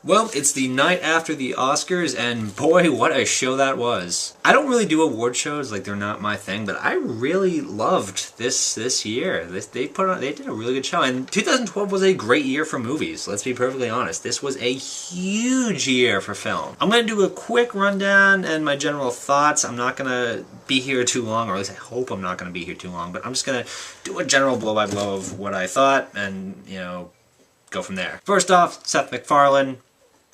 Well, it's the night after the Oscars, and boy, what a show that was. I don't really do award shows, like they're not my thing, but I really loved this year. They did a really good show, and 2012 was a great year for movies, let's be perfectly honest. This was a huge year for film. I'm going to do a quick rundown and my general thoughts. I'm not going to be here too long, or at least I hope I'm not going to be here too long, but I'm just going to do a general blow-by-blow of what I thought, and, you know, go from there. First off, Seth MacFarlane.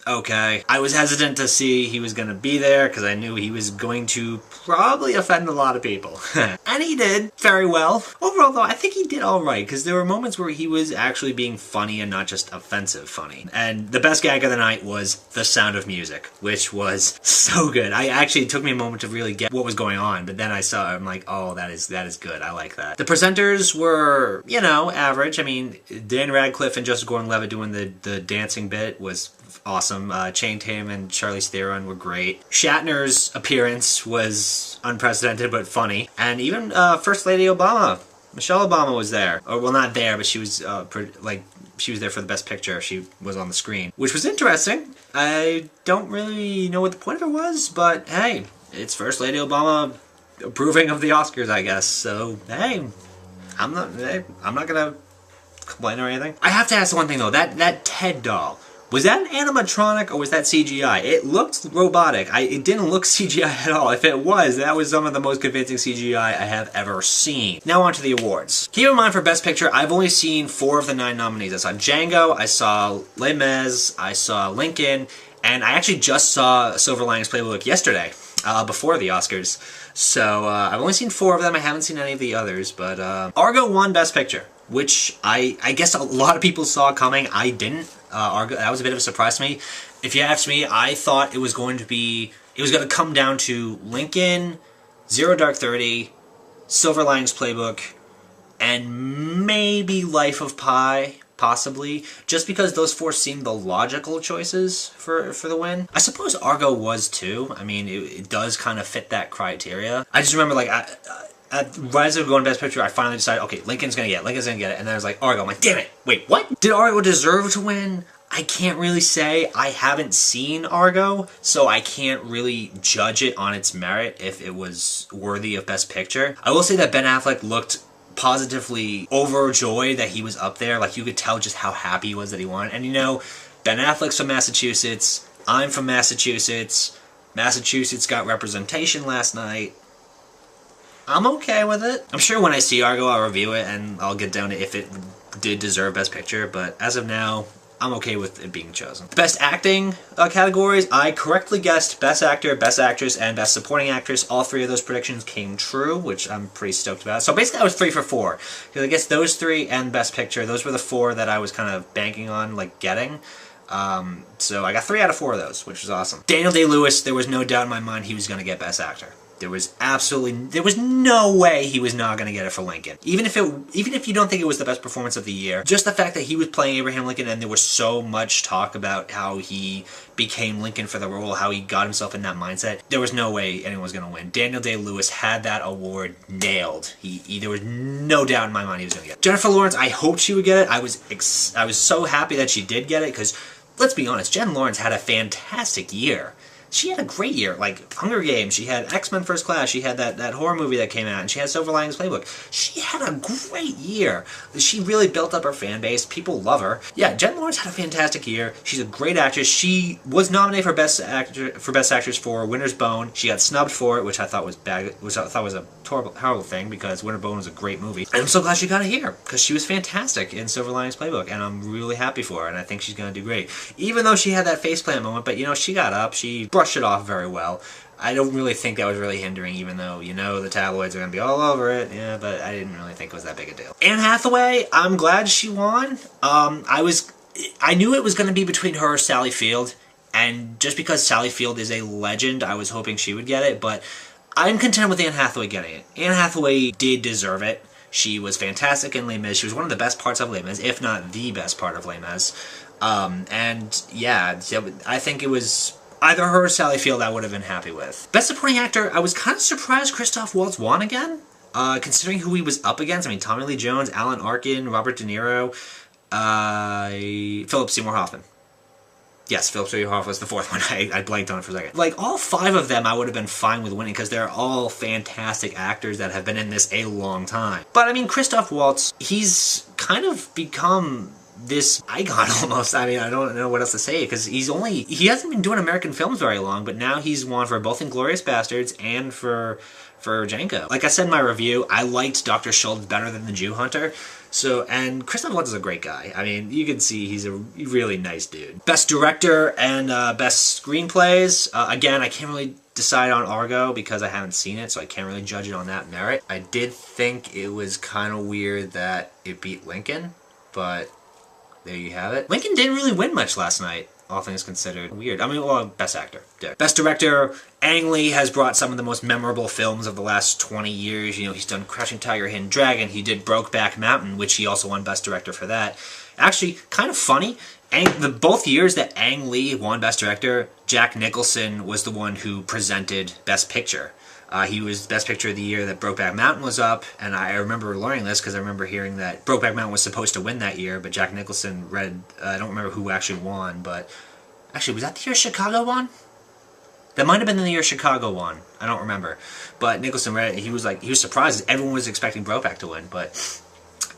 Okay. I was hesitant to see he was going to be there because I knew he was going to probably offend a lot of people. And he did very well. Overall, though, I think he did all right because there were moments where he was actually being funny and not just offensive funny. And the best gag of the night was The Sound of Music, which was so good. It took me a moment to really get what was going on, but then I'm like, oh, that is good. I like that. The presenters were, you know, average. I mean, Dan Radcliffe and Joseph Gordon-Levitt doing the dancing bit was awesome. Channing Tatum and Charlize Theron were great. Shatner's appearance was unprecedented but funny. And even First Lady Obama, Michelle Obama, was there. Or, well, not there, but she was she was there for the Best Picture. She was on the screen, which was interesting. I don't really know what the point of it was, but hey, it's First Lady Obama approving of the Oscars, I guess. So hey, I'm not gonna complain or anything. I have to ask one thing though. That Ted doll. Was that an animatronic or was that CGI? It looked robotic. It didn't look CGI at all. If it was, that was some of the most convincing CGI I have ever seen. Now on to the awards. Keep in mind for Best Picture, I've only seen 4 of the 9 nominees. I saw Django, I saw Les Mis, I saw Lincoln, and I actually just saw Silver Linings Playbook yesterday, before the Oscars. So I've only seen 4 of them. I haven't seen any of the others, but Argo won Best Picture, which I guess a lot of people saw coming. I didn't. Argo, that was a bit of a surprise to me. If you asked me, I thought it was going to come down to Lincoln, Zero Dark 30, Silver Linings Playbook, and maybe Life of Pi, possibly, just because those 4 seemed the logical choices for the win. I suppose Argo was too. I mean, it does kind of fit that criteria. I just remember, like, right as I was going to Best Picture, I finally decided, okay, Lincoln's gonna get it, and then I was like, Argo. I'm like, damn it, wait, what? Did Argo deserve to win? I can't really say. I haven't seen Argo, so I can't really judge it on its merit if it was worthy of Best Picture. I will say that Ben Affleck looked positively overjoyed that he was up there. Like, you could tell just how happy he was that he won. And you know, Ben Affleck's from Massachusetts, I'm from Massachusetts, Massachusetts got representation last night. I'm okay with it. I'm sure when I see Argo, I'll review it and I'll get down to if it did deserve Best Picture, but as of now, I'm okay with it being chosen. The Best Acting categories, I correctly guessed Best Actor, Best Actress, and Best Supporting Actress. All 3 of those predictions came true, which I'm pretty stoked about. So basically I was 3 for 4. Because I guess those 3 and Best Picture, those were the 4 that I was kind of banking on, like, getting. So I got 3 out of 4 of those, which was awesome. Daniel Day-Lewis, there was no doubt in my mind he was going to get Best Actor. There was no way he was not going to get it for Lincoln. Even if you don't think it was the best performance of the year, just the fact that he was playing Abraham Lincoln and there was so much talk about how he became Lincoln for the role, how he got himself in that mindset, there was no way anyone was going to win. Daniel Day-Lewis had that award nailed. There was no doubt in my mind he was going to get it. Jennifer Lawrence, I hoped she would get it. I was so happy that she did get it because, let's be honest, Jen Lawrence had a fantastic year. She had a great year, like Hunger Games, she had X-Men First Class, she had that horror movie that came out, and she had Silver Linings Playbook. She had a great year. She really built up her fan base. People love her. Yeah, Jen Lawrence had a fantastic year. She's a great actress. She was nominated for Best Actress for Winter's Bone. She got snubbed for it, which I thought was bad, which I thought was a horrible thing because Winter's Bone was a great movie. And I'm so glad she got it here because she was fantastic in Silver Linings Playbook, and I'm really happy for her, and I think she's going to do great. Even though she had that faceplant moment, but you know, she got up, she brushed it off very well. I don't really think that was really hindering, even though, you know, the tabloids are going to be all over it. Yeah, but I didn't really think it was that big a deal. Anne Hathaway, I'm glad she won. I knew it was going to be between her or Sally Field, and just because Sally Field is a legend, I was hoping she would get it, but I'm content with Anne Hathaway getting it. Anne Hathaway did deserve it. She was fantastic in Les Mis. She was one of the best parts of Les Mis, if not the best part of Les Mis. And yeah, I think it was either her or Sally Field I would have been happy with. Best Supporting Actor, I was kind of surprised Christoph Waltz won again, considering who he was up against. I mean, Tommy Lee Jones, Alan Arkin, Robert De Niro, Philip Seymour Hoffman. Yes, Philip Seymour Hoffman was the fourth one. I blanked on it for a second. Like, all 5 of them I would have been fine with winning because they're all fantastic actors that have been in this a long time. But, I mean, Christoph Waltz, he's kind of become this icon almost. I mean, I don't know what else to say because he hasn't been doing American films very long, but now he's won for both Inglourious Basterds and for Django. Like I said in my review, I liked Dr. Schultz better than The Jew Hunter. So, and Christoph Waltz is a great guy. I mean, you can see he's a really nice dude. Best Director and Best Screenplays. Again, I can't really decide on Argo because I haven't seen it, so I can't really judge it on that merit. I did think it was kind of weird that it beat Lincoln, but there you have it. Lincoln didn't really win much last night, all things considered. Weird. I mean, well, Best Actor. Yeah. Best Director, Ang Lee has brought some of the most memorable films of the last 20 years. You know, he's done Crouching Tiger, Hidden Dragon. He did Brokeback Mountain, which he also won Best Director for that. Actually, kind of funny, both years that Ang Lee won Best Director, Jack Nicholson was the one who presented Best Picture. He was Best Picture of the year that Brokeback Mountain was up, and I remember learning this because I remember hearing that Brokeback Mountain was supposed to win that year, but Jack Nicholson I don't remember who actually won, but actually, was that the year Chicago won? That might have been the year Chicago won. I don't remember. But Nicholson read it, he was surprised. Everyone was expecting Brokeback to win, but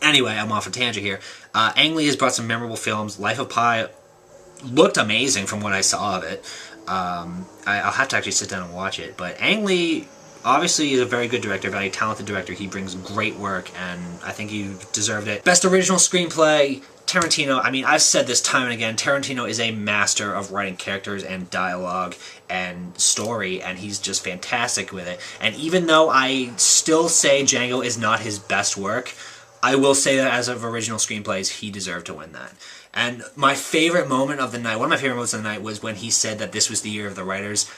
anyway, I'm off a tangent here. Ang Lee has brought some memorable films. Life of Pi looked amazing from what I saw of it. I'll have to actually sit down and watch it, but Ang Lee obviously is a very good director, very talented director. He brings great work, and I think he deserved it. Best Original Screenplay, Tarantino. I mean, I've said this time and again, Tarantino is a master of writing characters and dialogue and story, and he's just fantastic with it. And even though I still say Django is not his best work, I will say that as of original screenplays, he deserved to win that. And my favorite moment of the night, one of my favorite moments of the night was when he said that this was the year of the writers.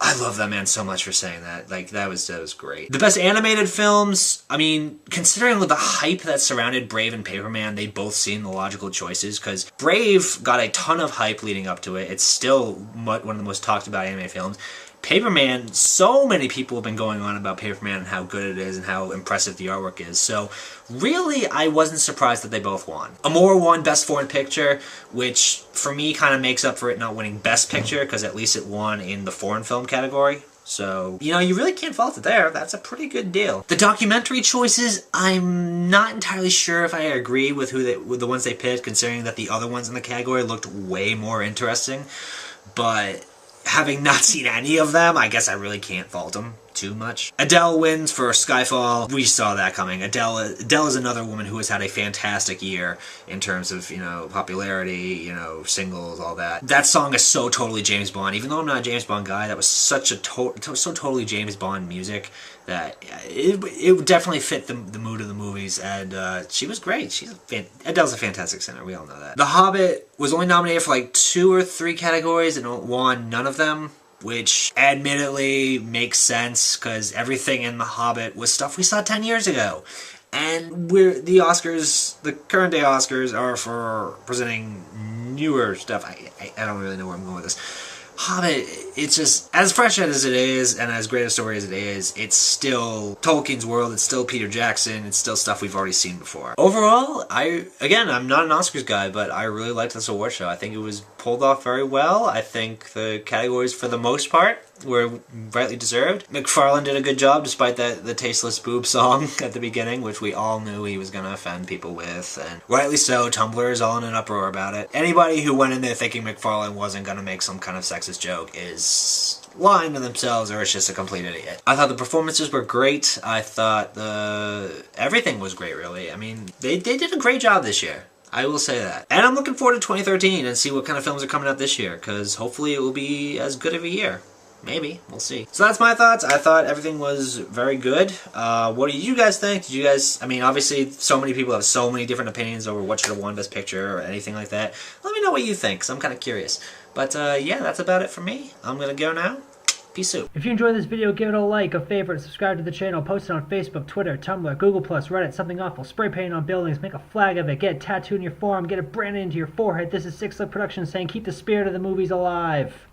I love that man so much for saying that. Like, that was great. The best animated films, I mean, considering the hype that surrounded Brave and Paperman, they both seem the logical choices, because Brave got a ton of hype leading up to it. It's still one of the most talked about anime films. Paperman, so many people have been going on about Paperman and how good it is and how impressive the artwork is. So really, I wasn't surprised that they both won. Amour won Best Foreign Picture, which for me kind of makes up for it not winning Best Picture, because at least it won in the foreign film category. So, you know, you really can't fault it there. That's a pretty good deal. The documentary choices, I'm not entirely sure if I agree with with the ones they picked, considering that the other ones in the category looked way more interesting. But having not seen any of them, I guess I really can't fault them too much. Adele wins for Skyfall. We saw that coming. Adele is another woman who has had a fantastic year in terms of, you know, popularity, you know, singles, all that. That song is so totally James Bond. Even though I'm not a James Bond guy, that was such a so totally James Bond music that it definitely fit the mood of the movies, and she was great. Adele's a fantastic singer, we all know that. The Hobbit was only nominated for like 2 or 3 categories and won none of them, which admittedly makes sense, because everything in The Hobbit was stuff we saw 10 years ago. And the Oscars, the current day Oscars, are for presenting newer stuff. I don't really know where I'm going with this. Hobbit, it's just, as fresh as it is, and as great a story as it is, it's still Tolkien's world, it's still Peter Jackson, it's still stuff we've already seen before. Overall, I'm not an Oscars guy, but I really liked this award show. I think it was pulled off very well. I think the categories, for the most part, were rightly deserved. McFarlane did a good job, despite the tasteless boob song at the beginning, which we all knew he was going to offend people with, and rightly so. Tumblr is all in an uproar about it. Anybody who went in there thinking McFarlane wasn't going to make some kind of sexist joke is lying to themselves, or is just a complete idiot. I thought the performances were great. I thought everything was great, really. I mean, they did a great job this year. I will say that. And I'm looking forward to 2013 and see what kind of films are coming out this year, because hopefully it will be as good of a year. Maybe. We'll see. So that's my thoughts. I thought everything was very good. What did you guys think? Did you guys, I mean, obviously so many people have so many different opinions over what should have won Best Picture or anything like that. Let me know what you think, because I'm kind of curious. But yeah, that's about it for me. I'm going to go now. Peace out. If you enjoyed this video, give it a like, a favorite, subscribe to the channel, post it on Facebook, Twitter, Tumblr, Google+, Reddit, something awful, spray paint on buildings, make a flag of it, get it tattooed in your forearm, get it branded into your forehead. This is SickSlickProductions saying keep the spirit of the movies alive.